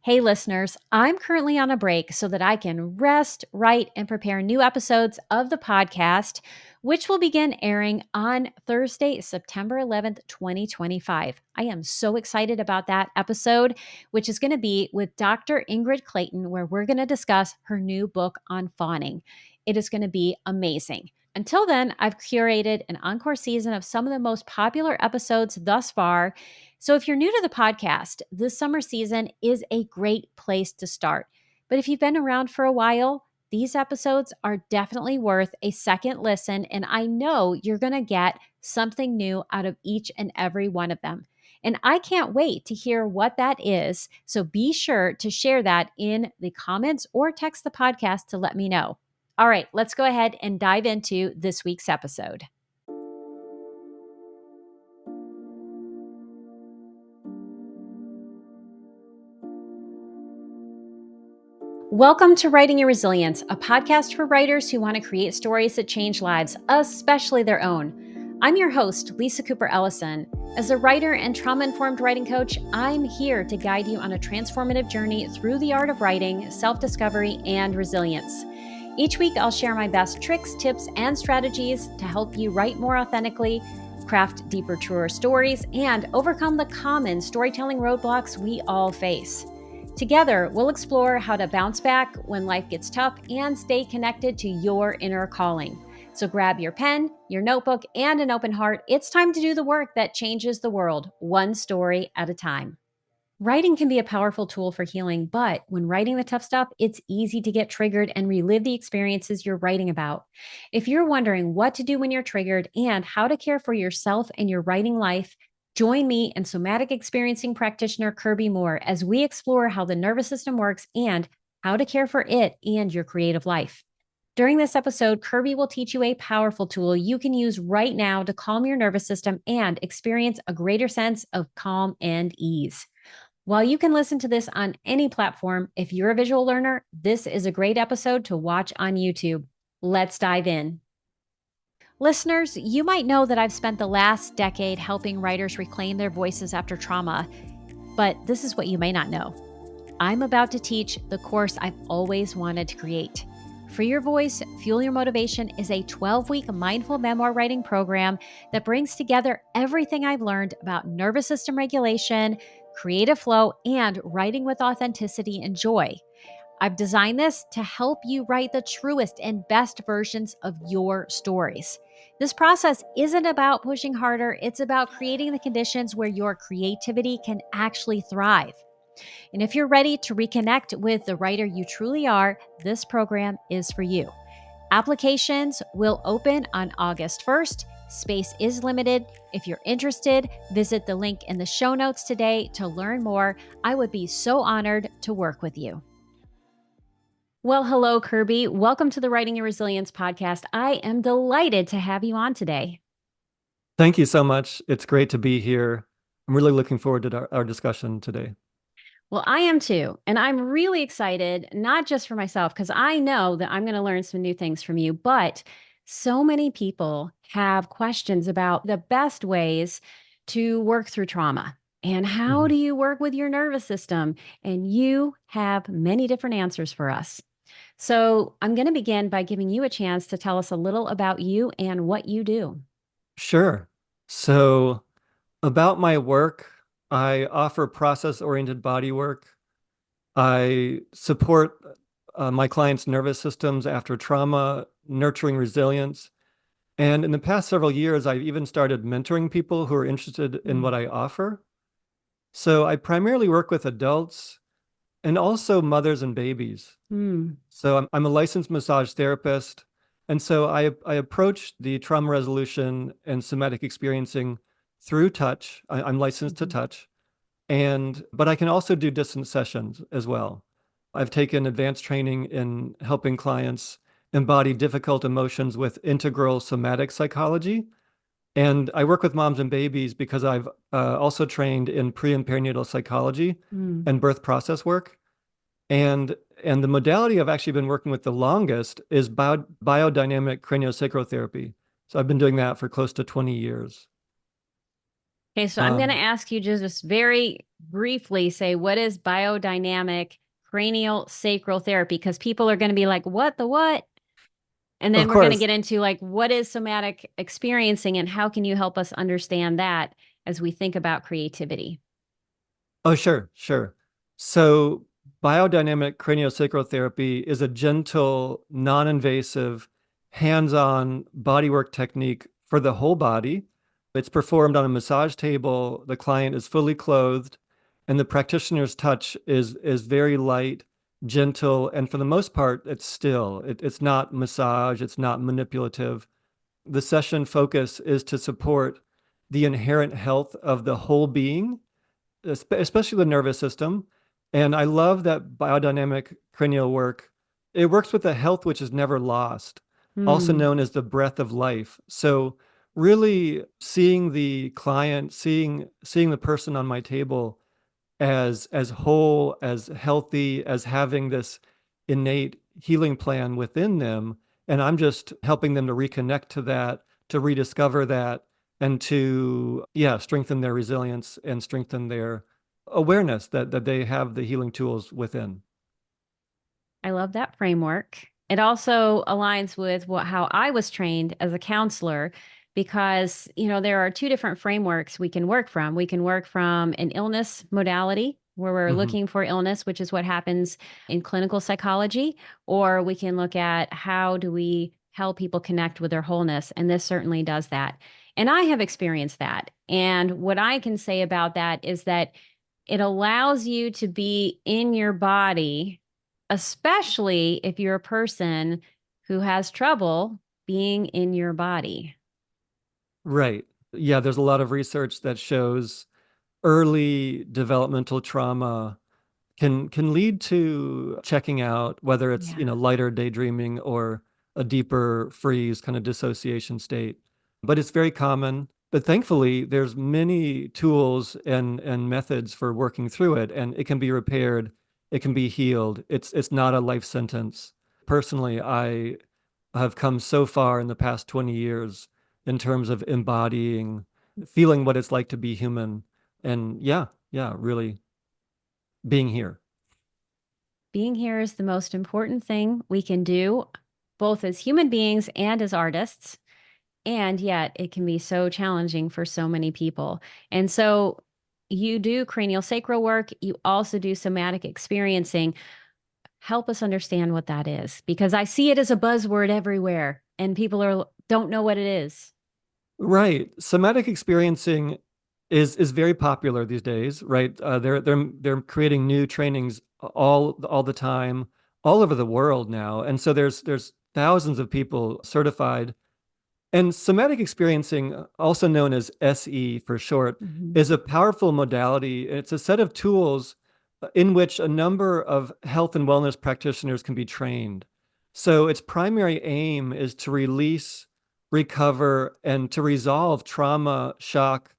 Hey, listeners, I'm currently on a break so that I can rest, write, and prepare new episodes of the podcast, which will begin airing on Thursday, September 11th, 2025. I am so excited about that episode, which is going to be with Dr. Ingrid Clayton, where we're going to discuss her new book on fawning. It is going to be amazing. Until then, I've curated an encore season of some of the most popular episodes thus far. So if you're new to the podcast, this summer season is a great place to start. But if you've been around for a while, these episodes are definitely worth a second listen, and I know you're going to get something new out of each and every one of them. And I can't wait to hear what that is. So be sure to share that in the comments or text the podcast to let me know. All right, let's go ahead and dive into this week's episode. Welcome to Writing Your Resilience, a podcast for writers who want to create stories that change lives, especially their own. I'm your host, Lisa Cooper Ellison. As a writer and trauma-informed writing coach, I'm here to guide you on a transformative journey through the art of writing, self-discovery, and resilience. Each week, I'll share my best tricks, tips, and strategies to help you write more authentically, craft deeper, truer stories, and overcome the common storytelling roadblocks we all face. Together, we'll explore how to bounce back when life gets tough and stay connected to your inner calling. So grab your pen, your notebook, and an open heart. It's time to do the work that changes the world, one story at a time. Writing can be a powerful tool for healing, but when writing the tough stuff, it's easy to get triggered and relive the experiences you're writing about. If you're wondering what to do when you're triggered and how to care for yourself and your writing life, join me and Somatic experiencing practitioner Kirby Moore as we explore how the nervous system works and how to care for it and your creative life. During this episode, Kirby will teach you a powerful tool you can use right now to calm your nervous system and experience a greater sense of calm and ease. While you can listen to this on any platform, if you're a visual learner, this is a great episode to watch on YouTube. Let's dive in. Listeners, you might know that I've spent the last decade helping writers reclaim their voices after trauma, but this is what you may not know. I'm about to teach the course I've always wanted to create. Free Your Voice, Fuel Your Motivation is a 12-week mindful memoir writing program that brings together everything I've learned about nervous system regulation, creative flow, and writing with authenticity and joy. I've designed this to help you write the truest and best versions of your stories. This process isn't about pushing harder, it's about creating the conditions where your creativity can actually thrive. And if you're ready to reconnect with the writer you truly are, this program is for you. Applications will open on August 1st. Space is limited. If you're interested, visit the link in the show notes today to learn more. I would be so honored to work with you. Well, hello, Kirby. Welcome to the Writing Your Resilience podcast. I am delighted to have you on today. Thank you so much. It's great to be here. I'm really looking forward to our discussion today. Well, I am too. And I'm really excited, not just for myself, because I know that I'm going to learn some new things from you, but so many people have questions about the best ways to work through trauma. And how do you work with your nervous system? And you have many different answers for us. So I'm going to begin by giving you a chance to tell us a little about you and what you do. Sure. So about my work, I offer process-oriented body work. I support my clients' nervous systems after trauma, nurturing resilience. And in the past several years, I've even started mentoring people who are interested in what I offer. So I primarily work with adults and also mothers and babies. So I'm a licensed massage therapist. And so I approach the trauma resolution and somatic experiencing through touch. I'm licensed to touch. But I can also do distance sessions as well. I've taken advanced training in helping clients embody difficult emotions with integral somatic psychology. And I work with moms and babies because I've also trained in pre and perinatal psychology and birth process work. And the modality I've actually been working with the longest is biodynamic craniosacral therapy. So I've been doing that for close to 20 years. Okay, so I'm going to Um, ask you just very briefly say, what is biodynamic cranial sacral therapy? Because people are going to be like, what the what? And of then we're going to course. get into like, what is somatic experiencing and how can you help us understand that as we think about creativity? Oh, sure, sure. So, biodynamic craniosacral therapy is a gentle, non-invasive, hands-on bodywork technique for the whole body. It's performed on a massage table. The client is fully clothed, and the practitioner's touch is very light, gentle, and for the most part, it's still. It's not massage, it's not manipulative. The session focus is to support the inherent health of the whole being, especially the nervous system. And I love that biodynamic cranial work. It works with a health which is never lost, also Hmm. known as the breath of life. So really seeing the client, seeing the person on my table as whole, as healthy, as having this innate healing plan within them. And I'm just helping them to reconnect to that, to rediscover that, and to, yeah, strengthen their resilience and strengthen their awareness that they have the healing tools within. I love that framework. It also aligns with how I was trained as a counselor because, there are two different frameworks we can work from. We can work from an illness modality where we're Hmm. looking for illness, which is what happens in clinical psychology, or we can look at how do we help people connect with their wholeness. And this certainly does that. And I have experienced that. And what I can say about that is that it allows you to be in your body, especially if you're a person who has trouble being in your body. Right. Yeah, there's a lot of research that shows early developmental trauma can lead to checking out, whether it's, Yeah. lighter daydreaming or a deeper freeze kind of dissociation state. But it's very common. But thankfully, there's many tools and methods for working through it, and it can be repaired, it can be healed. It's not a life sentence. Personally, I have come so far in the past 20 years in terms of embodying, feeling what it's like to be human. And yeah, yeah, really being here. Being here is the most important thing we can do, both as human beings and as artists. And yet, it can be so challenging for so many people. And so, you do cranial sacral work, you also do somatic experiencing. Help us understand what that is because I see it as a buzzword everywhere and people don't know what it is. Right. Somatic experiencing is very popular these days, right? They're creating new trainings all the time, all over the world now. And so there's thousands of people certified. And somatic experiencing, also known as SE for short, Mhm. is a powerful modality. It's a set of tools in which a number of health and wellness practitioners can be trained. So its primary aim is to release, recover, and to resolve trauma, shock,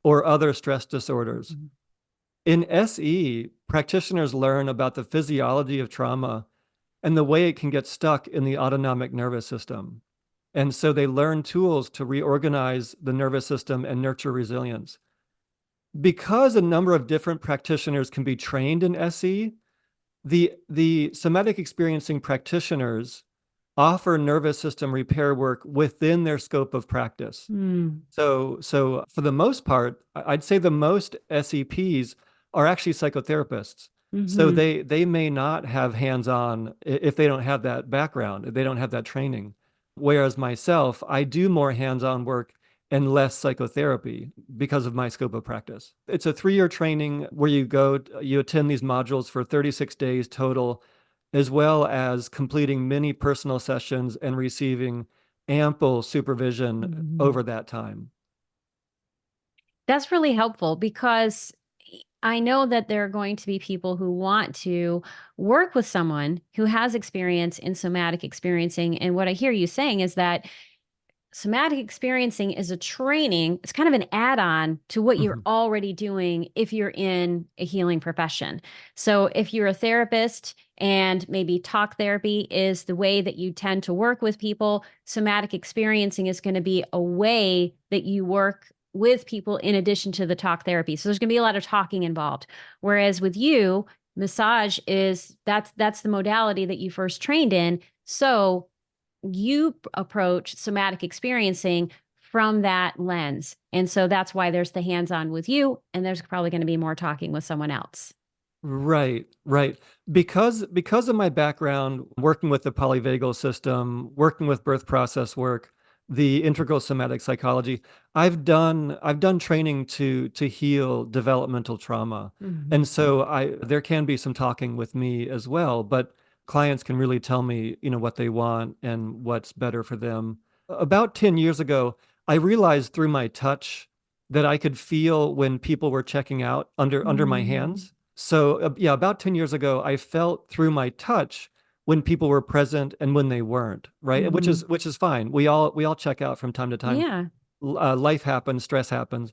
or other stress disorders. Mhm. In SE, practitioners learn about the physiology of trauma and the way it can get stuck in the autonomic nervous system. And so they learn tools to reorganize the nervous system and nurture resilience. Because a number of different practitioners can be trained in SE, the somatic experiencing practitioners offer nervous system repair work within their scope of practice. Mm. So for the most part, I'd say the most SEPs are actually psychotherapists. So Hmm. they may not have hands-on if they don't have that background, if they don't have that training. Whereas myself, I do more hands-on work and less psychotherapy because of my scope of practice. It's a 3-year training where you attend these modules for 36 days total, as well as completing many personal sessions and receiving ample supervision Mhm. over that time. That's really helpful because I know that there are going to be people who want to work with someone who has experience in somatic experiencing. And what I hear you saying is that somatic experiencing is a training, it's kind of an add on to what you're Mhm. already doing if you're in a healing profession. So, if you're a therapist and maybe talk therapy is the way that you tend to work with people, somatic experiencing is going to be a way that you work with people in addition to the talk therapy. So there's going to be a lot of talking involved. Whereas with you, massage is that's the modality that you first trained in. So you approach somatic experiencing from that lens. And so that's why there's the hands-on with you, and there's probably going to be more talking with someone else. Right, right. Because of my background working with the polyvagal system, working with birth process work, the integral somatic psychology, I've done training to heal developmental trauma. And Mm-hmm. so I there can be some talking with me as well, but clients can really tell me, what they want and what's better for them. About 10 years ago, I realized through my touch that I could feel when people were checking out under my Mm-hmm. hands. So, yeah, about 10 years ago, I felt through my touch when people were present and when they weren't, right? Which Mm-hmm. is fine. We all check out from time to time. Yeah. Life happens, stress happens.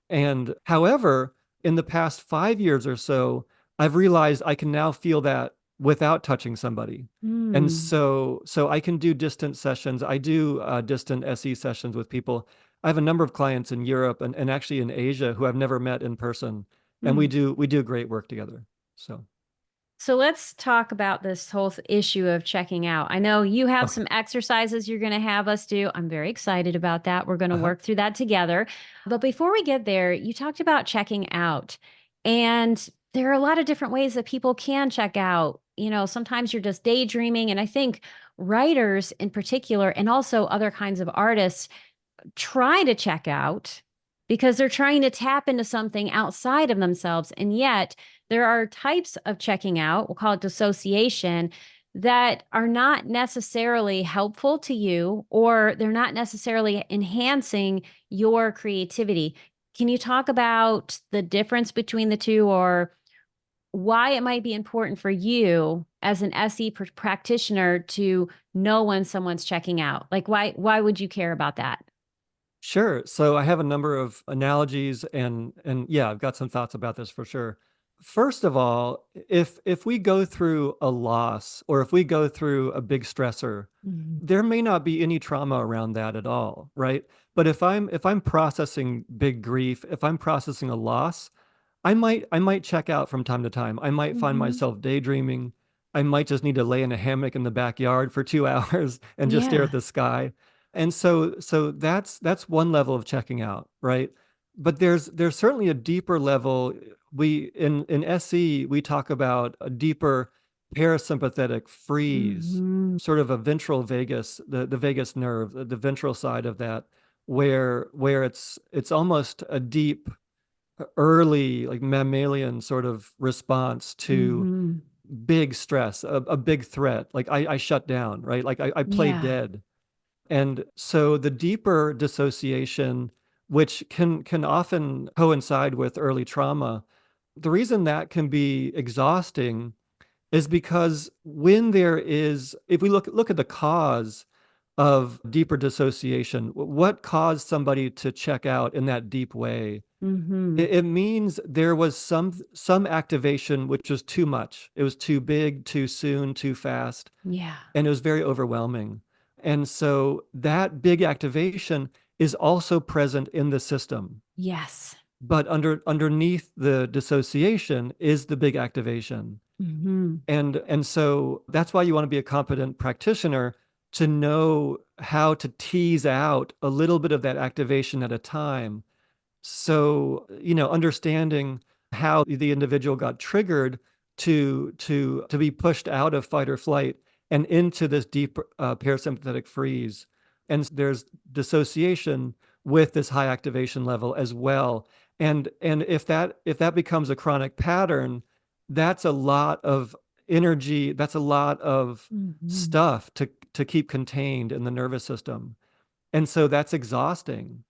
And however, in the past 5 years or so, I've realized I can now feel that without touching somebody. And Mm. so I can do distant sessions. I do distant SE sessions with people. I have a number of clients in Europe and actually in Asia who I've never met in person, and we Mm. do great work together. So, So let's talk about this whole issue of checking out. I know you have okay. some exercises you're going to have us do. I'm very excited about that. We're going to Uh-huh. work through that together. But before we get there, you talked about checking out. And there are a lot of different ways that people can check out. Sometimes you're just daydreaming. And I think writers in particular, and also other kinds of artists, try to check out because they're trying to tap into something outside of themselves. And yet, there are types of checking out, we'll call it dissociation, that are not necessarily helpful to you, or they're not necessarily enhancing your creativity. Can you talk about the difference between the two, or why it might be important for you as an SE practitioner to know when someone's checking out? Like why would you care about that? Sure. So I have a number of analogies and yeah, I've got some thoughts about this for sure. First of all, if we go through a loss or if we go through a big stressor, Mhm. there may not be any trauma around that at all, right? But if I'm processing big grief, if I'm processing a loss, I might check out from time to time. I might find Mhm. myself daydreaming. I might just need to lay in a hammock in the backyard for 2 hours and just stare at Yeah. the sky. And so that's one level of checking out, right? But there's certainly a deeper level. We in SE we talk about a deeper parasympathetic freeze, Mhm. sort of a ventral vagus, the vagus nerve, the ventral side of that, where it's almost a deep early like mammalian sort of response to Mhm. big stress, a big threat. Like I shut down, right? Like I play Yeah. dead. And so the deeper dissociation, which can often coincide with early trauma, the reason that can be exhausting is because when there is, if we look at the cause of deeper dissociation, what caused somebody to check out in that deep way? Mhm. It means there was some activation which was too much. It was too big, too soon, too fast, Yeah. and it was very overwhelming. And so that big activation is also present in the system. Yes. But underneath the dissociation is the big activation. Mhm. And so that's why you want to be a competent practitioner to know how to tease out a little bit of that activation at a time. So, understanding how the individual got triggered to be pushed out of fight or flight and into this deep parasympathetic freeze. And there's dissociation with this high activation level as well. And if that becomes a chronic pattern, that's a lot of energy, that's a lot of Mhm. stuff to keep contained in the nervous system. And so that's exhausting,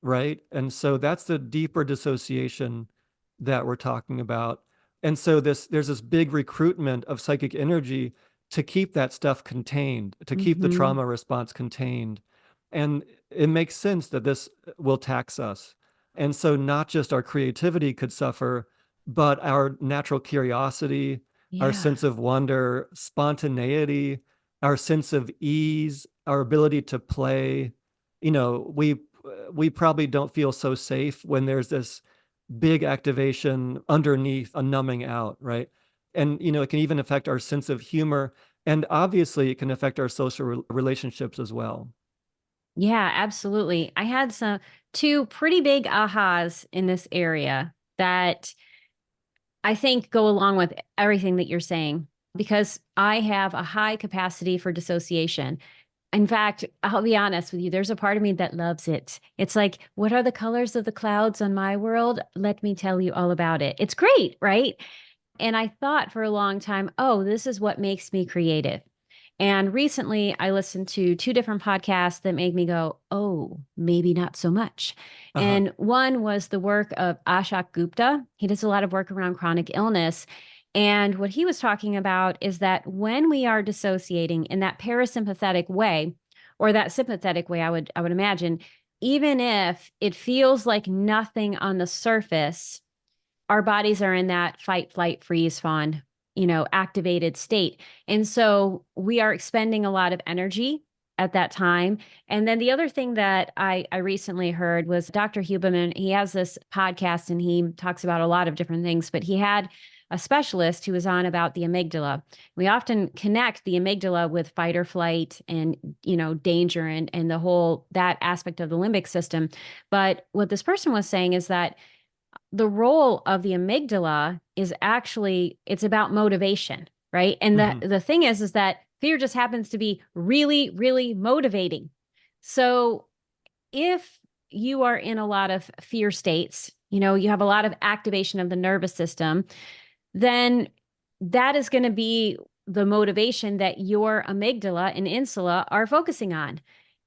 right? And so that's the deeper dissociation that we're talking about. And so there's this big recruitment of psychic energy to keep that stuff contained, to keep the Mhm. trauma response contained. And it makes sense that this will tax us. And so not just our creativity could suffer, but our natural curiosity, our Yeah. sense of wonder, spontaneity, our sense of ease, our ability to play. We we probably don't feel so safe when there's this big activation underneath a numbing out, right? And, it can even affect our sense of humor. And obviously, it can affect our social relationships as well. Yeah, absolutely. I had some two pretty big ahas in this area that I think go along with everything that you're saying because I have a high capacity for dissociation. In fact, I'll be honest with you, there's a part of me that loves it. It's like, what are the colors of the clouds on my world? Let me tell you all about it. It's great, right? And I thought for a long time, oh, this is what makes me creative. And recently I listened to two different podcasts that made me go, oh, maybe not so much. Uh-huh. And one was the work of Ashok Gupta. He does a lot of work around chronic illness. And what he was talking about is that when we are dissociating in that parasympathetic way, or that sympathetic way, I would imagine, even if it feels like nothing on the surface, our bodies are in that fight, flight, freeze, fawn, activated state. And so we are expending a lot of energy at that time. And then the other thing that I recently heard was Dr. Huberman. He has this podcast and he talks about a lot of different things, but he had a specialist who was on about the amygdala. We often connect the amygdala with fight or flight and, danger and the whole that aspect of the limbic system. But what this person was saying is that the role of the amygdala is actually it's about motivation, right? And Hmm. the thing is that fear just happens to be really really motivating. So if you are in a lot of fear states, you have a lot of activation of the nervous system, then that is going to be the motivation that your amygdala and insula are focusing on.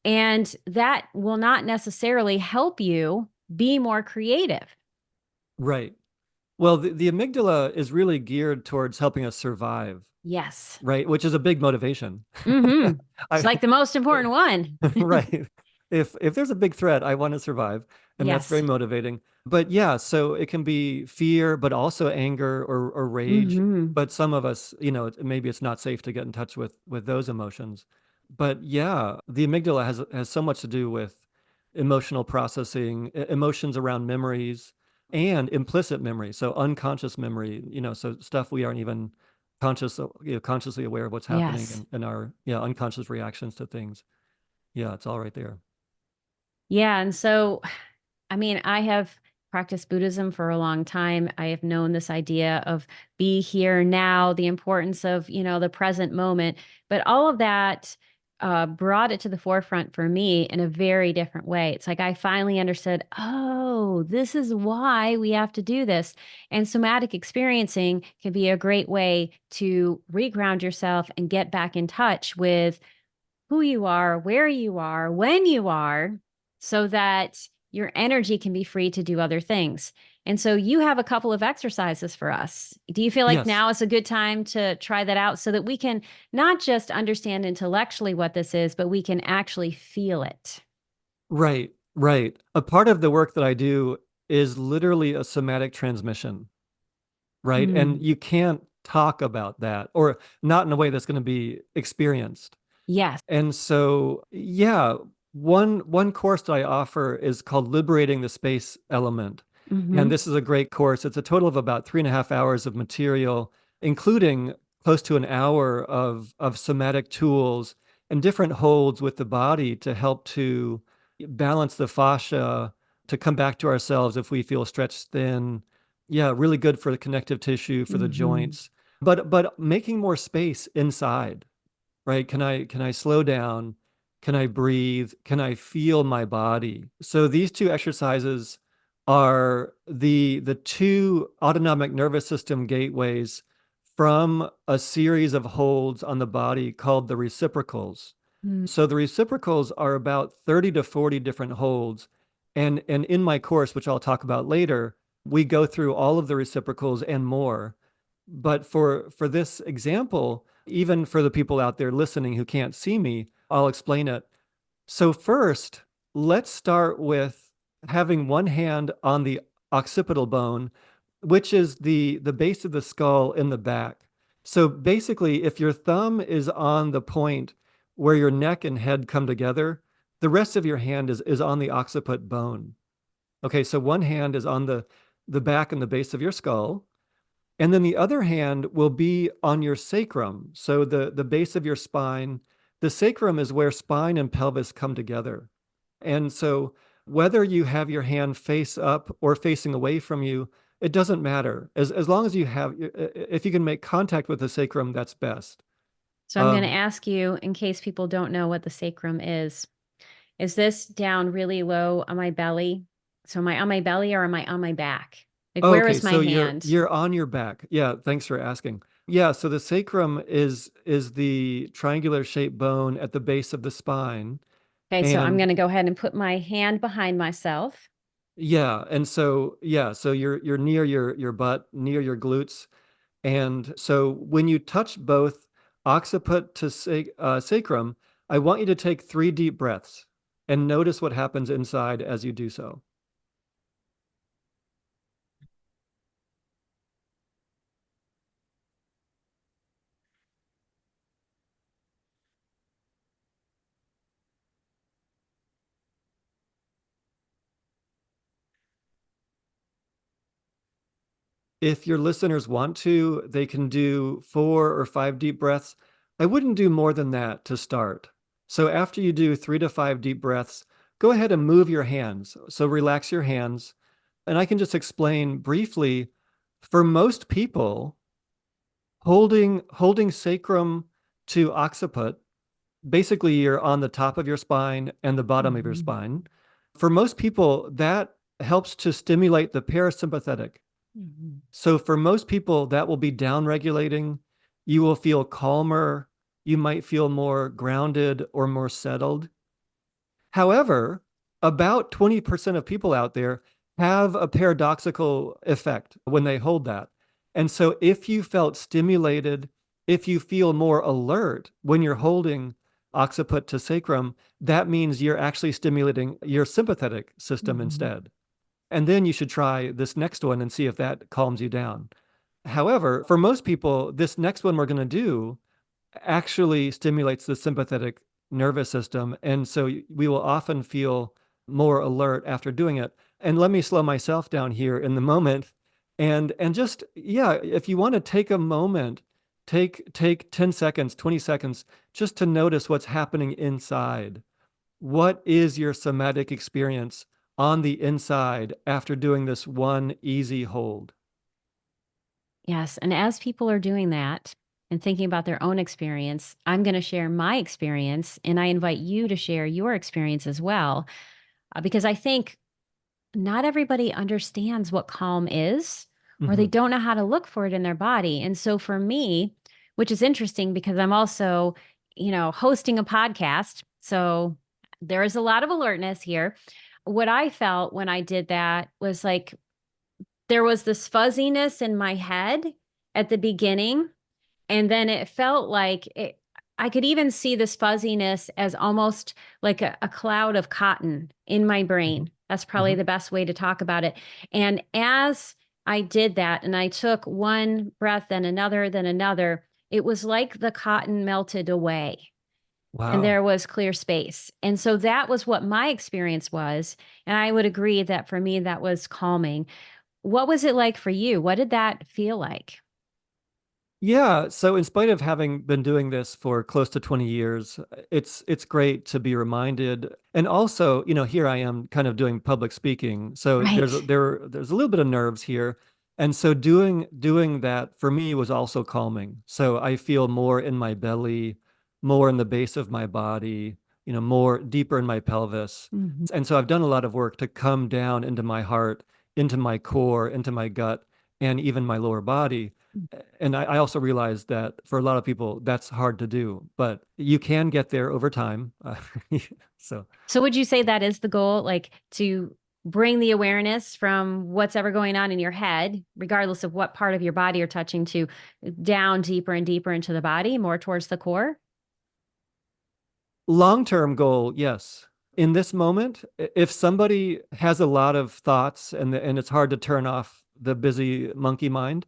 And that will not necessarily help you be more creative. Right. Well, the amygdala is really geared towards helping us survive, Yes. right? Which is a big motivation. Mm-hmm. It's I like the most important one. right. If there's a big threat, I want to survive, and that's very Yes. motivating. But yeah, so it can be fear, but also anger or rage. Mm-hmm. But some of us, maybe it's not safe to get in touch with those emotions. But yeah, the amygdala has so much to do with emotional processing, emotions around memories, and implicit memory, so unconscious memory. So stuff we aren't even consciously aware of what's happening Yes. in our unconscious reactions to things. Yeah, it's all right there. Yeah. And so, I mean, I have practiced Buddhism for a long time. I have known this idea of be here now, the importance of, the present moment. But all of that brought it to the forefront for me in a very different way. It's like I finally understood, oh, this is why we have to do this. And somatic experiencing can be a great way to reground yourself and get back in touch with who you are, where you are, when you are, so that your energy can be free to do other things. And so you have a couple of exercises for us. Do you feel like Yes, now is a good time to try that out so that we can not just understand intellectually what this is, but we can actually feel it? right, right. A part of the work that I do is literally a somatic transmission, right? And Mm. you can't talk about that, or not in a way that's going to be experienced. Yes. And so, yeah, one course that I offer is called Liberating the Space Element. And Hmm. this is a great course. It's a total of about 3.5 hours of material, including close to an hour of somatic tools and different holds with the body to help to balance the fascia, to come back to ourselves if we feel stretched thin. Yeah, really good for the connective tissue, for the Hmm. joints, but making more space inside, right? Can I slow down? Can I breathe? Can I feel my body? So these two exercises are the two autonomic nervous system gateways from a series of holds on the body called the reciprocals. So the reciprocals are about 30 to 40 different holds. And in my course, which I'll talk about later, we go through all of the reciprocals and more. But for this example, even for the people out there listening who can't see me, I'll explain it. So first, let's start with having one hand on the occipital bone, which is the base of the skull in the back. So basically, if your thumb is on the point where your neck and head come together, the rest of your hand is on the occiput bone. Okay, so one hand is on the back and the base of your skull, and then the other hand will be on your sacrum. So the base of your spine, the sacrum is where spine and pelvis come together. And so whether you have your hand face up or facing away from you, it doesn't matter. As long as you have, if you can make contact with the sacrum, that's best. So I'm going to Um, ask you, in case people don't know what the sacrum is this down really low on my belly? So am I on my belly or am I on my back? Like, oh, where okay, is my so you're hand? you're on your back. Yeah, thanks for asking. Yeah, so the sacrum is the triangular shaped bone at the base of the spine. Okay, so I'm And going to go ahead and put my hand behind myself. yeah, and so yeah, so you're near your butt, near your glutes. And so when you touch both occiput to sacrum, I want you to take 3 deep breaths and notice what happens inside as you do so. If your listeners want to, they can do 4 or 5 deep breaths. I wouldn't do more than that to start. So after you do 3 to 5 deep breaths, go ahead and move your hands. So relax your hands. And I can just explain briefly, for most people, holding sacrum to occiput, basically you're on the top of your spine and the bottom of your Mhm. spine. For most people, that helps to stimulate the parasympathetic. Mhm. So for most people, that will be down regulating. You will feel calmer. You might feel more grounded or more settled. However, about 20% of people out there have a paradoxical effect when they hold that. And so if you felt stimulated, if you feel more alert when you're holding occiput to sacrum, that means you're actually stimulating your sympathetic system Mhm. instead. And then you should try this next one and see if that calms you down. However, for most people, this next one we're going to do actually stimulates the sympathetic nervous system. And so we will often feel more alert after doing it. And let me slow myself down here in the moment. And just, yeah, if you want to take a moment, take 10 seconds, 20 seconds, just to notice what's happening inside. What is your somatic experience on the inside after doing this one easy hold? Yes. And as people are doing that and thinking about their own experience, I'm going to share my experience and I invite you to share your experience as well. Because I think not everybody understands what calm is, or they Hmm. don't know how to look for it in their body. And so for me, which is interesting because I'm also, hosting a podcast. So there is a lot of alertness here. What I felt when I did that was like there was this fuzziness in my head at the beginning, and then it felt like I could even see this fuzziness as almost like a cloud of cotton in my Hmm. brain. That's probably Hmm. the best way to talk about it. And as I did that and I took one breath, then another, it was like the cotton melted away and Wow. there was clear space. And so that was what my experience was. And I would agree that for me, that was calming. What was it like for you? What did that feel like? Yeah, so in spite of having been doing this for close to 20 years, it's great to be reminded. And also, here I am kind of doing public speaking. So Right. there's a little bit of nerves here. And so doing that for me was also calming. So I feel more in my belly, more in the base of my body, more deeper in my pelvis. Mhm. And so I've done a lot of work to come down into my heart, into my core, into my gut, and even my lower body. And I also realize that for a lot of people, that's hard to do, but you can get there over time. So, So would you say that is the goal, like to bring the awareness from what's ever going on in your head, regardless of what part of your body you're touching, to down deeper and deeper into the body, more towards the core? long-term goal, yes. In this moment, if somebody has a lot of thoughts and it's hard to turn off the busy monkey mind,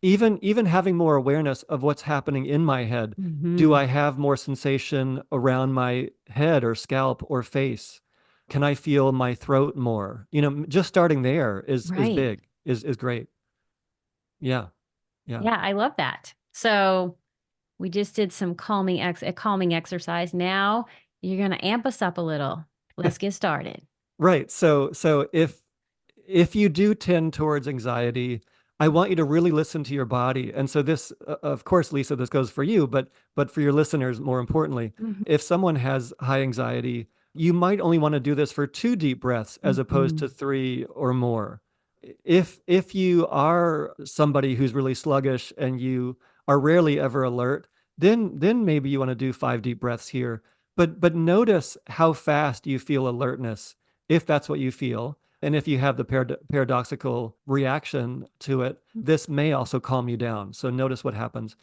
even having more awareness of what's happening in my head. Do Hmm. I have more sensation around my head or scalp or face? Can I feel my throat more? Just starting there is Right. big, is great. Yeah, yeah. Yeah, I love that. So we just did some a calming exercise. Now you're going to amp us up a little. Let's get started. Right. So if you do tend towards anxiety, I want you to really listen to your body. And so this, of course, Lisa, this goes for you, but for your listeners, more importantly, Mhm. if someone has high anxiety, you might only want to do this for 2 deep breaths as opposed to Mhm. 3 or more. If you are somebody who's really sluggish and you are rarely ever alert, then maybe you want to do 5 deep breaths here. But notice how fast you feel alertness if that's what you feel. And if you have the paradoxical reaction to it, this may also calm you down. So notice what happens.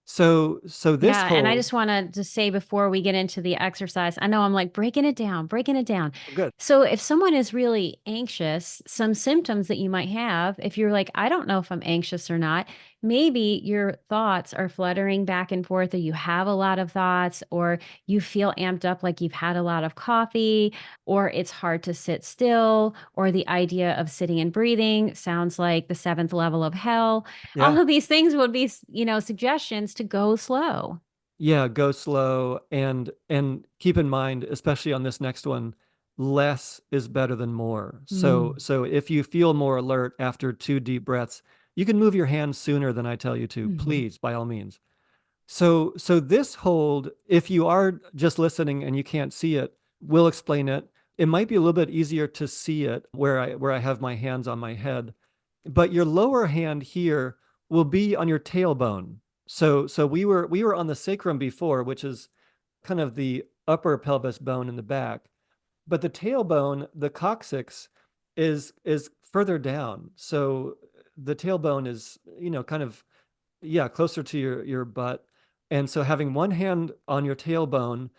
So this Yeah, and I hold, just want to just say before we get into the exercise, I know I'm like breaking it down, breaking it down. good. So if someone is really anxious, some symptoms that you might have, if you're like, I don't know if I'm anxious or not, maybe your thoughts are fluttering back and forth, or you have a lot of thoughts, or you feel amped up like you've had a lot of coffee, or it's hard to sit still, or the idea of sitting and breathing sounds like the seventh level of hell. All Yeah. of these things would be, suggestions to go slow. Yeah, go slow and keep in mind, especially on this next one, less is better than more. So Mm. so if you feel more alert after 2 deep breaths, you can move your hands sooner than I tell you to. Hmm. Please, by all means. So this hold, if you are just listening and you can't see it, we'll explain it. It might be a little bit easier to see it where I have my hands on my head, but your lower hand here will be on your tailbone. So we were on the sacrum before, which is kind of the upper pelvis bone in the back, but the tailbone, the coccyx, is further down. So the tailbone is, kind of, yeah, closer to your butt. And so having one hand on your tailbone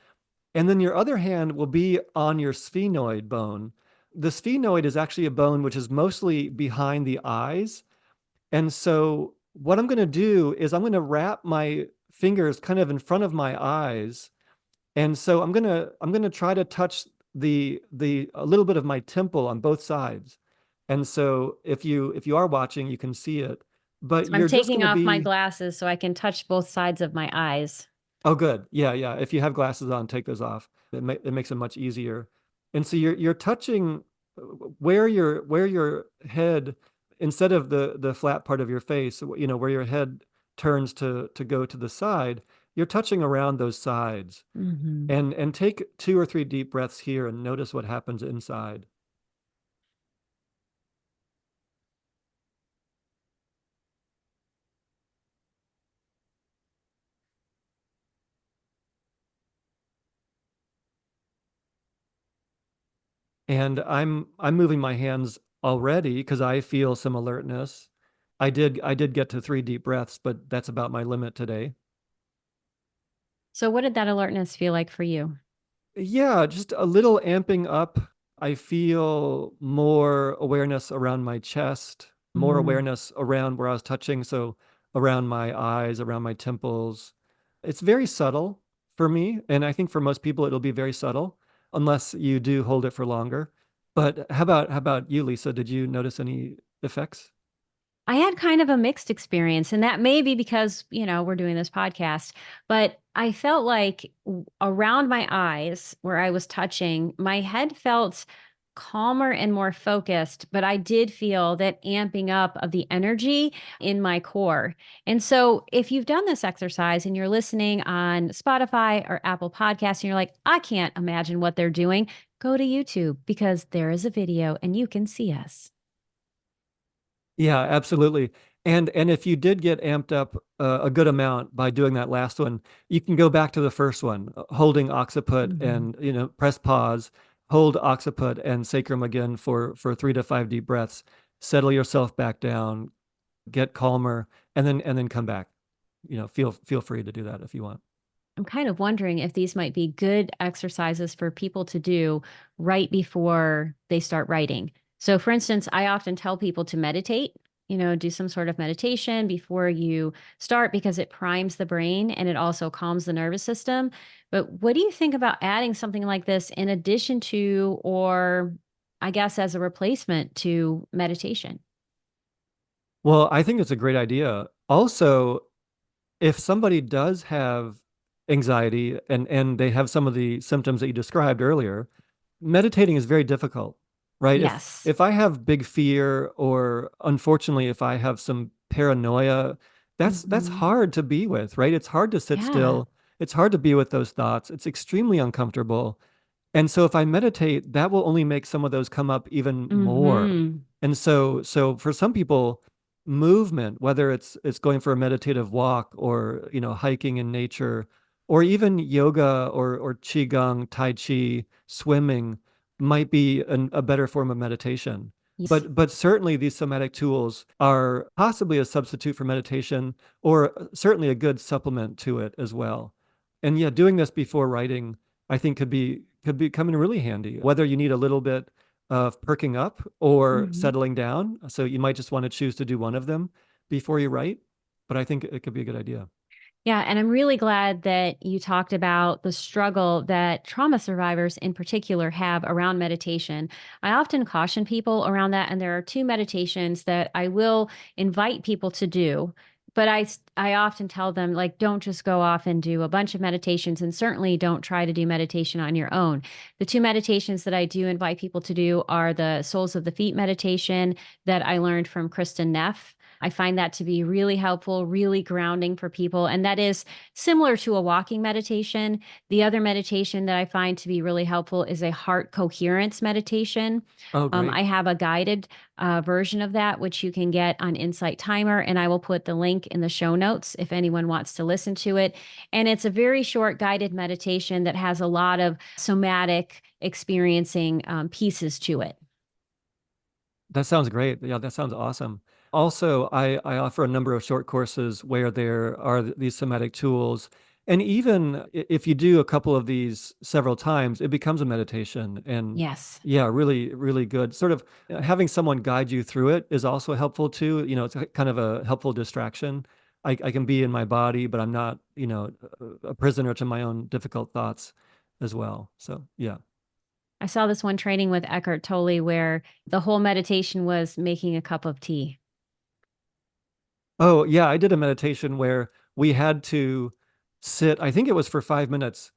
and then your other hand will be on your sphenoid bone. The sphenoid is actually a bone which is mostly behind the eyes. And so what I'm going to do is I'm going to wrap my fingers kind of in front of my eyes. And so I'm going to try to touch the a little bit of my temple on both sides. And so if you are watching, you can see it, but So I'm you're just going taking to off my be. glasses so I can touch both sides of my eyes. Oh, good. Yeah, yeah. If you have glasses on, take those off. It makes it much easier. And so you're touching where your head, instead of the flat part of your face, where your head turns to go to the side, you're touching around those sides. Hmm. And take 2 or 3 deep breaths here and notice what happens inside. And I'm moving my hands already because I feel some alertness. I did get to 3 deep breaths, but that's about my limit today. So what did that alertness feel like for you? Yeah, just a little amping up. I feel more awareness around my chest, more Mm. awareness around where I was touching. So around my eyes, around my temples. It's very subtle for me. And I think for most people, it'll be very subtle unless you do hold it for longer. But how about you, Lisa? Did you notice any effects? I had kind of a mixed experience, and that may be because, we're doing this podcast, but I felt like around my eyes where I was touching, my head felt calmer and more focused, but I did feel that amping up of the energy in my core. And so, if you've done this exercise and you're listening on Spotify or Apple Podcasts and you're like, I can't imagine what they're doing, go to YouTube because there is a video and you can see us. Yeah, absolutely. And if you did get amped up a good amount by doing that last one, you can go back to the first one, holding occiput Mhm. and press pause, hold occiput and sacrum again for 3 to 5 deep breaths. Settle yourself back down, get calmer, and then come back. Feel free to do that if you want. I'm kind of wondering if these might be good exercises for people to do right before they start writing. So, for instance, I often tell people to meditate. do some sort of meditation before you start because it primes the brain and it also calms the nervous system. But what do you think about adding something like this in addition to, or I guess as a replacement to meditation? Well, I think it's a great idea. Also, if somebody does have anxiety and they have some of the symptoms that you described earlier, meditating is very difficult, right? Yes. If I have big fear or unfortunately if I have some paranoia, that's Hmm. hard to be with, right? It's hard to sit Yeah. still. It's hard to be with those thoughts. It's extremely uncomfortable. And so if I meditate, that will only make some of those come up even more. Hmm. And so for some people, movement, whether it's going for a meditative walk or, hiking in nature, or even yoga or qigong, tai chi, swimming might be a better form of meditation. Yes. But certainly these somatic tools are possibly a substitute for meditation or certainly a good supplement to it as well. And yeah, doing this before writing I think could be come in really handy, whether you need a little bit of perking up or Hmm. settling down. So you might just want to choose to do one of them before you write, but I think it could be a good idea. Yeah, and I'm really glad that you talked about the struggle that trauma survivors in particular have around meditation. I often caution people around that, and there are two meditations that I will invite people to do. But I often tell them, like, don't just go off and do a bunch of meditations, and certainly don't try to do meditation on your own. The two meditations that I do invite people to do are the Soles of the Feet meditation that I learned from Kristen Neff. I find that to be really helpful, really grounding for people. And that is similar to a walking meditation. The other meditation that I find to be really helpful is a heart coherence meditation. Oh, great. I have a guided version of that, which you can get on Insight Timer, and I will put the link in the show notes if anyone wants to listen to it. And it's a very short guided meditation that has a lot of somatic experiencing pieces to it. That sounds great. Yeah, that sounds awesome. Also, I offer a number of short courses where there are these somatic tools. And even if you do a couple of these several times, it becomes a meditation. And Yes. yeah, really, really good. Sort of having someone guide you through it is also helpful too. It's kind of a helpful distraction. I can be in my body, but I'm not, a prisoner to my own difficult thoughts as well. So, yeah. I saw this one training with Eckhart Tolle where the whole meditation was making a cup of tea. Oh, yeah, I did a meditation where we had to sit, I think it was for 5 minutes,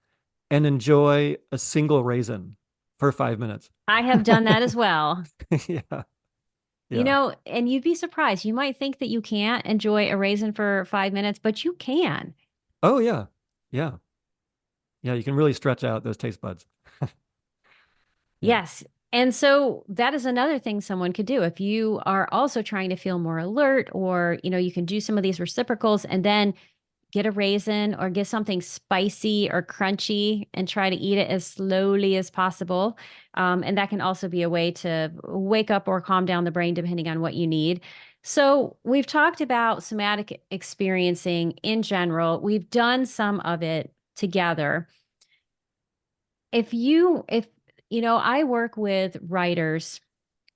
and enjoy a single raisin for 5 minutes. I have done that as well. Yeah, yeah. And you'd be surprised. You might think that you can't enjoy a raisin for 5 minutes, but you can. Oh, yeah. Yeah. Yeah, you can really stretch out those taste buds. Yeah. Yes. And so that is another thing someone could do. If you are also trying to feel more alert, or, you can do some of these reciprocals and then get a raisin or get something spicy or crunchy and try to eat it as slowly as possible. And that can also be a way to wake up or calm down the brain, depending on what you need. So, we've talked about somatic experiencing in general. We've done some of it together. I work with writers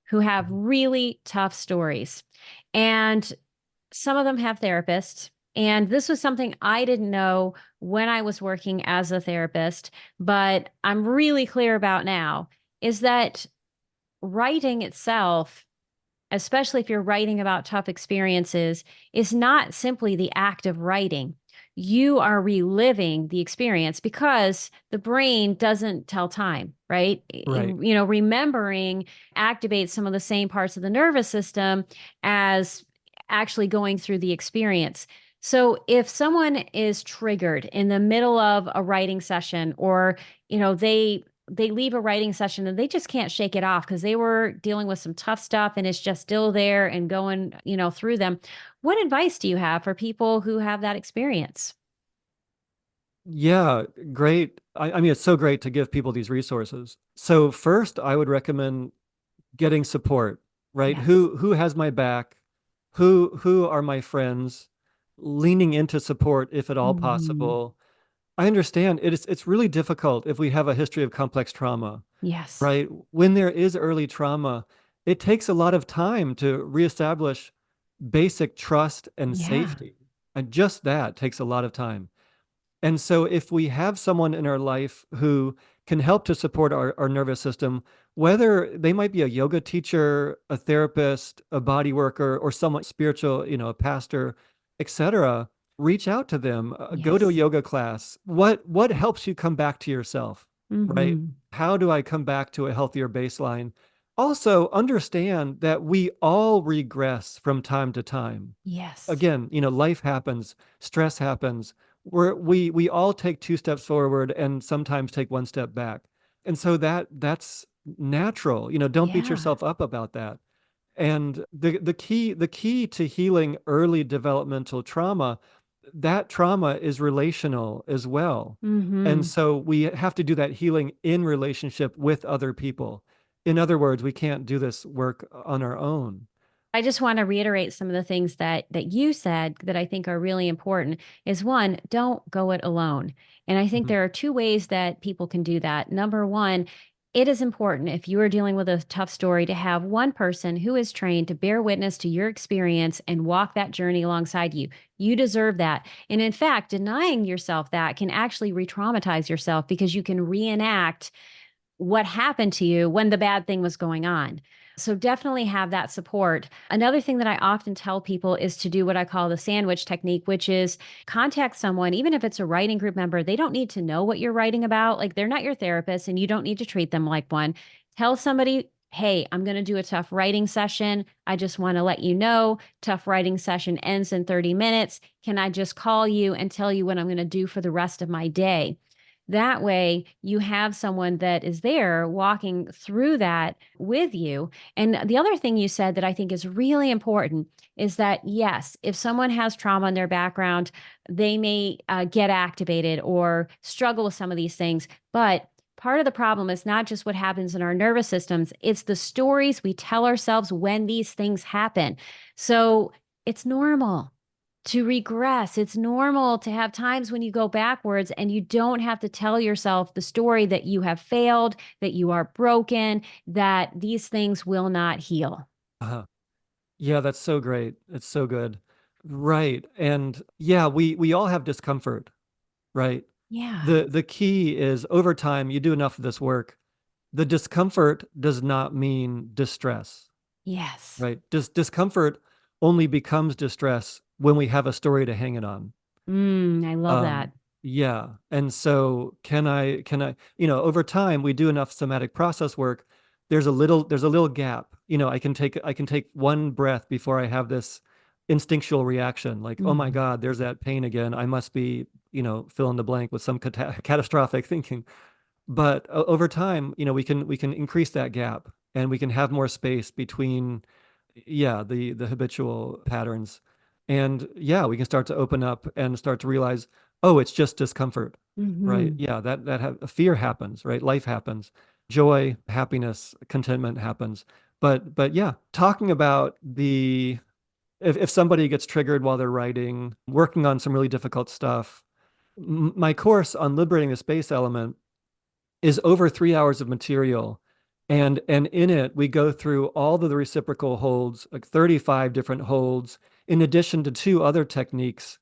who have Mhm. really tough stories, and some of them have therapists. And this was something I didn't know when I was working as a therapist, but I'm really clear about now is that writing itself, especially if you're writing about tough experiences, is not simply the act of writing. You are reliving the experience because the brain doesn't tell time, right? Right. Remembering activates some of the same parts of the nervous system as actually going through the experience. So if someone is triggered in the middle of a writing session, or they leave a writing session and they just can't shake it off because they were dealing with some tough stuff and it's just still there and going, through them. What advice do you have for people who have that experience? Yeah, great. I mean, it's so great to give people these resources. So first, I would recommend getting support, right? Yes. Who has my back? Who are my friends? Leaning into support if at all Hmm. possible. I understand it's really difficult if we have a history of complex trauma, Yes. right? When there is early trauma, it takes a lot of time to reestablish basic trust and Yeah. safety. And just that takes a lot of time. And so, if we have someone in our life who can help to support our nervous system, whether they might be a yoga teacher, a therapist, a body worker, or someone spiritual, a pastor, etc., reach out to them, go to a Yes. yoga class. What helps you come back to yourself, right? Mm-hmm. How do I come back to a healthier baseline? Also, understand that we all regress from time to time. Yes. Again, life happens, stress happens. We all take two steps forward and sometimes take one step back. And so that's natural. Don't beat Yeah. yourself up about that. And the key to healing early developmental trauma, that trauma is relational as well. And Mm-hmm. so we have to do that healing in relationship with other people. In other words, we can't do this work on our own. I just want to reiterate some of the things that you said that I think are really important is one, don't go it alone. And I think Mhm. there are two ways that people can do that. Number one, it is important if you are dealing with a tough story to have one person who is trained to bear witness to your experience and walk that journey alongside you. You deserve that. And in fact, denying yourself that can actually re traumatize yourself because you can reenact what happened to you when the bad thing was going on. So definitely have that support. Another thing that I often tell people is to do what I call the sandwich technique, which is contact someone, even if it's a writing group member, they don't need to know what you're writing about. Like they're not your therapist and you don't need to treat them like one. Tell somebody, hey, I'm going to do a tough writing session. I just want to let you know, tough writing session ends in 30 minutes. Can I just call you and tell you what I'm going to do for the rest of my day? That way, you have someone that is there walking through that with you. And the other thing you said that I think is really important is that, yes, if someone has trauma in their background, they may get activated or struggle with some of these things. But part of the problem is not just what happens in our nervous systems, it's the stories we tell ourselves when these things happen. So it's normal to regress. It's normal to have times when you go backwards and you don't have to tell yourself the story that you have failed, that you are broken, that these things will not heal. Uh-huh. Yeah, that's so great. It's so good. Right. And yeah, we all have discomfort, right? Yeah. The key is over time, you do enough of this work, the discomfort does not mean distress, Yes. right? Discomfort only becomes distress when we have a story to hang it on. I love that. Um, yeah. And so can I, over time we do enough somatic process work, there's a little gap. I can take one breath before I have this instinctual reaction like, oh my Mhm. God, there's that pain again. I must be, fill in the blank with some catastrophic thinking. But over time, we can increase that gap and we can have more space between, yeah, the habitual patterns. And yeah, we can start to open up and start to realize, oh, it's just discomfort, right? Mhm. Yeah, that fear happens, right? Life happens. Joy, happiness, contentment happens. But yeah, talking about the if somebody gets triggered while they're writing, working on some really difficult stuff, my course on liberating the space element is over 3 hours of material. And in it, we go through all of the reciprocal holds, like 35 different holds, in addition to two other techniques.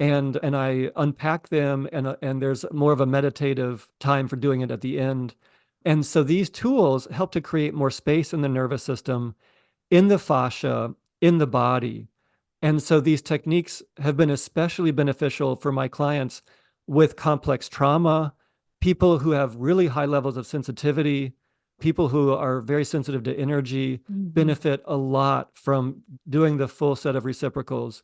And I unpack them, and there's more of a meditative time for doing it at the end. And so these tools help to create more space in the nervous system, in the fascia, in the body. And so these techniques have been especially beneficial for my clients with complex trauma, people who have really high levels of sensitivity, people who are very sensitive to energy Mhm. benefit a lot from doing the full set of reciprocals.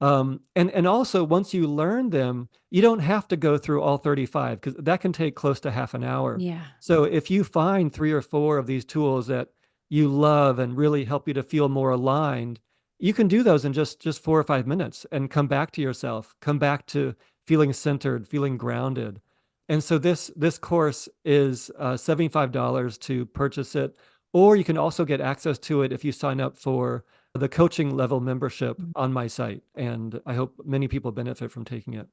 And also once you learn them, you don't have to go through all 35 because that can take close to half an hour. Yeah. So if you find three or four of these tools that you love and really help you to feel more aligned, you can do those in just 4 or 5 minutes and come back to yourself, come back to feeling centered, feeling grounded. And so this course is $75 to purchase it, or you can also get access to it if you sign up for the coaching level membership on my site. And I hope many people benefit from taking it.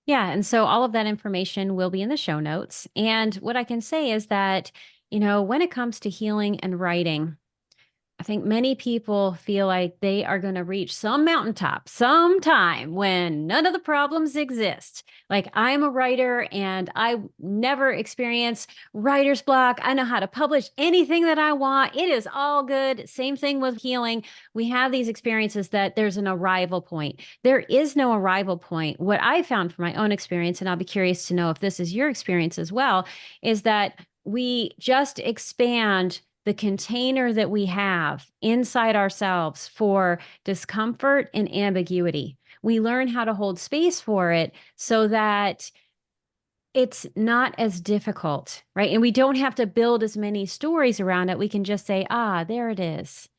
Yeah. And so all of that information will be in the show notes. And what I can say is that, when it comes to healing and writing, I think many people feel like they are going to reach some mountaintop sometime when none of the problems exist. Like, I'm a writer and I never experience writer's block. I know how to publish anything that I want. It is all good. Same thing with healing. We have these experiences that there's an arrival point. There is no arrival point. What I found from my own experience, and I'll be curious to know if this is your experience as well, is that we just expand the container that we have inside ourselves for discomfort and ambiguity. We learn how to hold space for it so that it's not as difficult, right? And we don't have to build as many stories around it. We can just say, ah, there it is,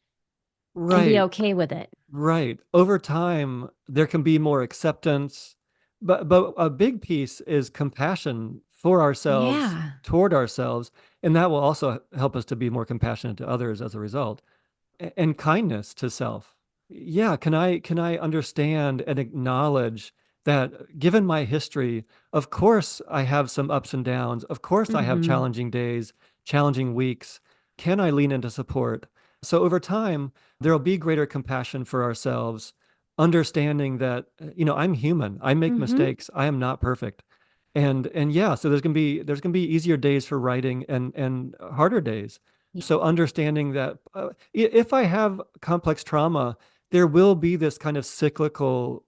and be Right. okay with it. Right. Over time, there can be more acceptance, but a big piece is compassion for ourselves, Yeah. toward ourselves, and that will also help us to be more compassionate to others as a result. And kindness to self. Yeah, can I understand and acknowledge that given my history, of course I have some ups and downs. Of course I have Mm-hmm. challenging days, challenging weeks. Can I lean into support? So over time, there'll be greater compassion for ourselves, understanding that, I'm human. I make Mm-hmm. mistakes. I am not perfect. And yeah, so there's gonna be easier days for writing and harder days. So understanding that if I have complex trauma, there will be this kind of cyclical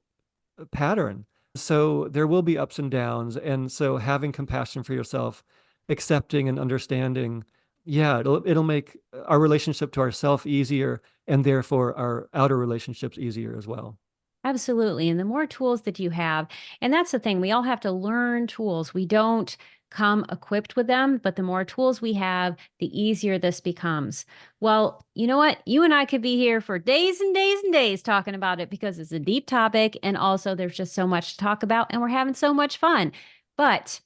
pattern. So there will be ups and downs. And so having compassion for yourself, accepting and understanding, yeah, it'll make our relationship to ourself easier and therefore our outer relationships easier as well. Absolutely. And the more tools that you have, and that's the thing, we all have to learn tools. We don't come equipped with them, but the more tools we have, the easier this becomes. Well, you know what? You and I could be here for days and days and days talking about it because it's a deep topic. And also, there's just so much to talk about, and we're having so much fun. But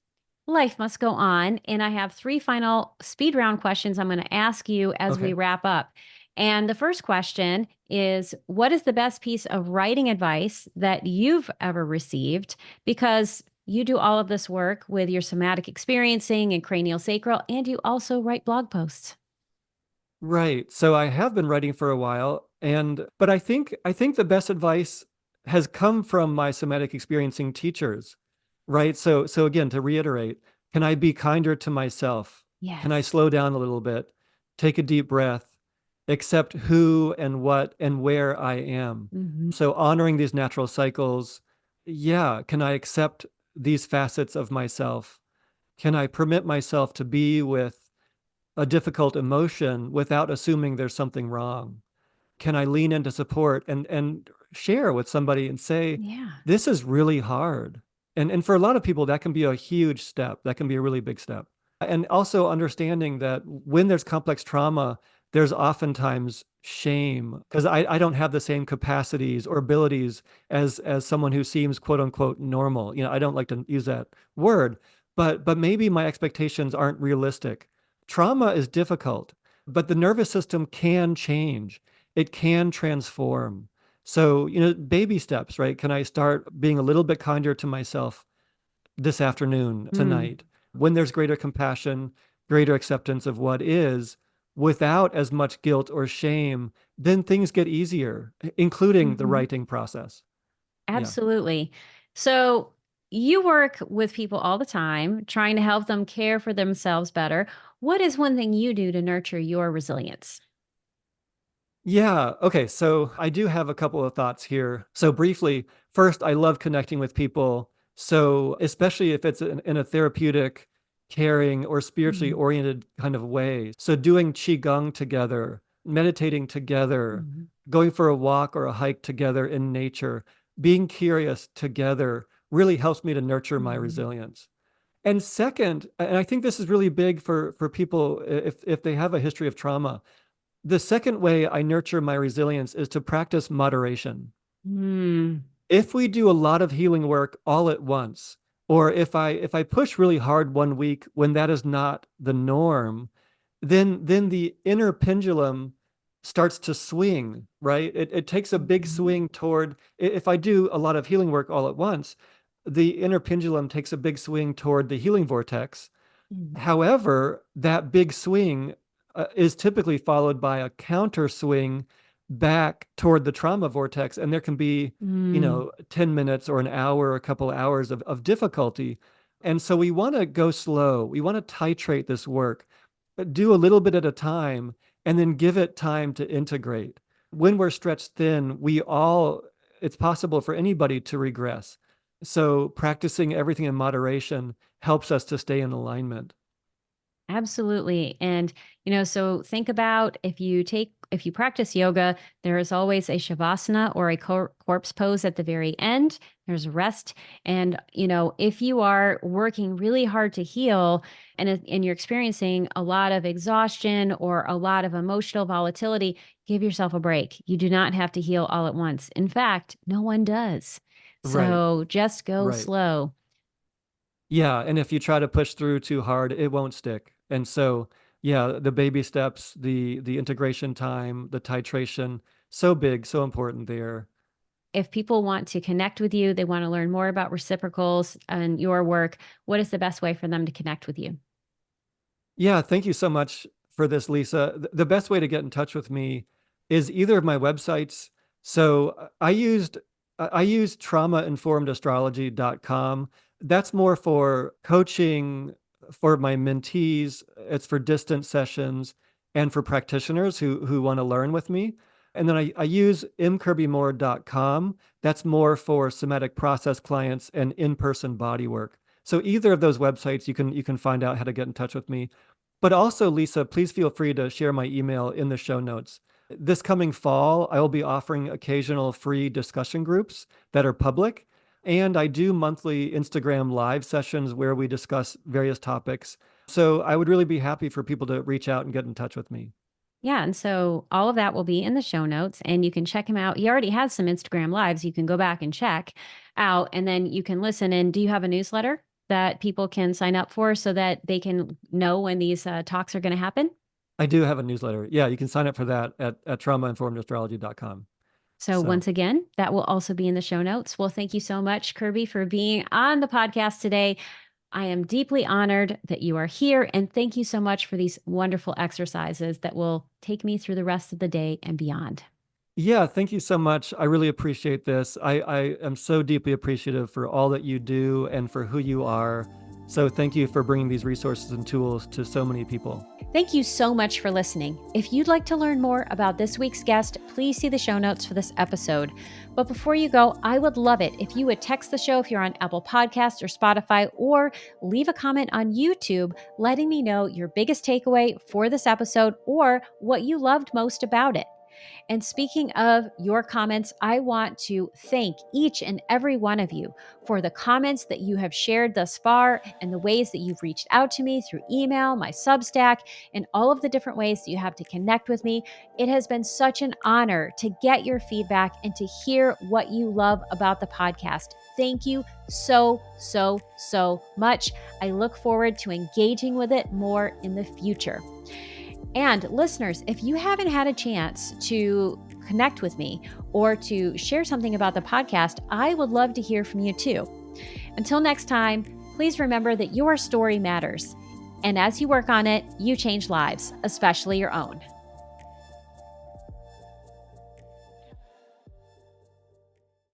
life must go on. And I have three final speed round questions I'm going to ask you as we Okay. wrap up. And the first question is, what is the best piece of writing advice that you've ever received? Because you do all of this work with your somatic experiencing and cranial sacral, and you also write blog posts. Right. So I have been writing for a while, and but I think the best advice has come from my somatic experiencing teachers, right? So again, to reiterate, can I be kinder to myself? Can I Yes. slow down a little bit, take a deep breath, accept who and what and where I am? Hmm. So honoring these natural cycles, yeah, can I accept these facets of myself? Can I permit myself to be with a difficult emotion without assuming there's something wrong? Can I lean into support and share with somebody and say, Yeah. this is really hard? And for a lot of people, that can be a huge step. That can be a really big step. And also understanding that when there's complex trauma, there's oftentimes shame because I don't have the same capacities or abilities as someone who seems quote unquote normal. I don't like to use that word, but maybe my expectations aren't realistic. Trauma is difficult, but the nervous system can change. It can transform. So, baby steps, right? Can I start being a little bit kinder to myself this afternoon, Mm. tonight, when there's greater compassion, greater acceptance of what is, without as much guilt or shame, then things get easier, including the Hmm. writing process. Yeah. Absolutely. So you work with people all the time, trying to help them care for themselves better. What is one thing you do to nurture your resilience? Yeah. Okay. So I do have a couple of thoughts here. So briefly, first, I love connecting with people. So especially if it's in a therapeutic, caring, or spiritually Mhm. oriented kind of way. So doing qigong together, meditating together, Mhm. going for a walk or a hike together in nature, being curious together really helps me to nurture my Mhm. resilience. And second, and I think this is really big for people if they have a history of trauma, the second way I nurture my resilience is to practice moderation. Mm. If we do a lot of healing work all at once, or if I push really hard one week when that is not the norm, then the inner pendulum starts to swing, right? It takes a big Mhm. swing toward, if I do a lot of healing work all at once, the inner pendulum takes a big swing toward the healing vortex. Mhm. However, that big swing is typically followed by a counter swing back toward the trauma vortex. And there can be, Mm. 10 minutes or an hour, a couple hours of difficulty. And so we want to go slow. We want to titrate this work, do a little bit at a time, and then give it time to integrate. When we're stretched thin, it's possible for anybody to regress. So practicing everything in moderation helps us to stay in alignment. Absolutely. And, so think about if you practice yoga, there is always a shavasana or a corpse pose at the very end. There's rest. And, if you are working really hard to heal and you're experiencing a lot of exhaustion or a lot of emotional volatility, give yourself a break. You do not have to heal all at once. In fact, no one does. Right, So just go right. slow. Yeah, and if you try to push through too hard, it won't stick. And so, yeah, the baby steps, the integration time, the titration, so big, so important there. If people want to connect with you, they want to learn more about reciprocals and your work, what is the best way for them to connect with you? Yeah, thank you so much for this, Lisa. The best way to get in touch with me is either of my websites. So I used traumainformedastrology.com. That's more for coaching for my mentees. It's for distance sessions and for practitioners who want to learn with me. And then I use mkirbymore.com. That's more for somatic process clients and in-person body work. So either of those websites, you can find out how to get in touch with me. But also, Lisa, please feel free to share my email in the show notes. This coming fall, I will be offering occasional free discussion groups that are public. And I do monthly Instagram live sessions where we discuss various topics. So I would really be happy for people to reach out and get in touch with me. Yeah. And so all of that will be in the show notes and you can check him out. He already has some Instagram lives. You can go back and check out and then you can listen. And do you have a newsletter that people can sign up for so that they can know when these talks are going to happen? I do have a newsletter. Yeah, you can sign up for that at traumainformedastrology.com. So, So, once again, that will also be in the show notes. Well, thank you so much, Kirby, for being on the podcast today. I am deeply honored that you are here. And thank you so much for these wonderful exercises that will take me through the rest of the day and beyond. yeah, thank you so much. I really appreciate this. I am so deeply appreciative for all that you do and for who you are. So, thank you for bringing these resources and tools to so many people. Thank you so much for listening. If you'd like to learn more about this week's guest, please see the show notes for this episode. But before you go, I would love it if you would text the show if you're on Apple Podcasts or Spotify, or leave a comment on YouTube letting me know your biggest takeaway for this episode or what you loved most about it. And speaking of your comments, I want to thank each and every one of you for the comments that you have shared thus far and the ways that you've reached out to me through email, my Substack, and all of the different ways that you have to connect with me. It has been such an honor to get your feedback and to hear what you love about the podcast. Thank you so, so, so much. I look forward to engaging with it more in the future. And listeners, if you haven't had a chance to connect with me or to share something about the podcast, I would love to hear from you too. Until next time, please remember that your story matters. And as you work on it, you change lives, especially your own.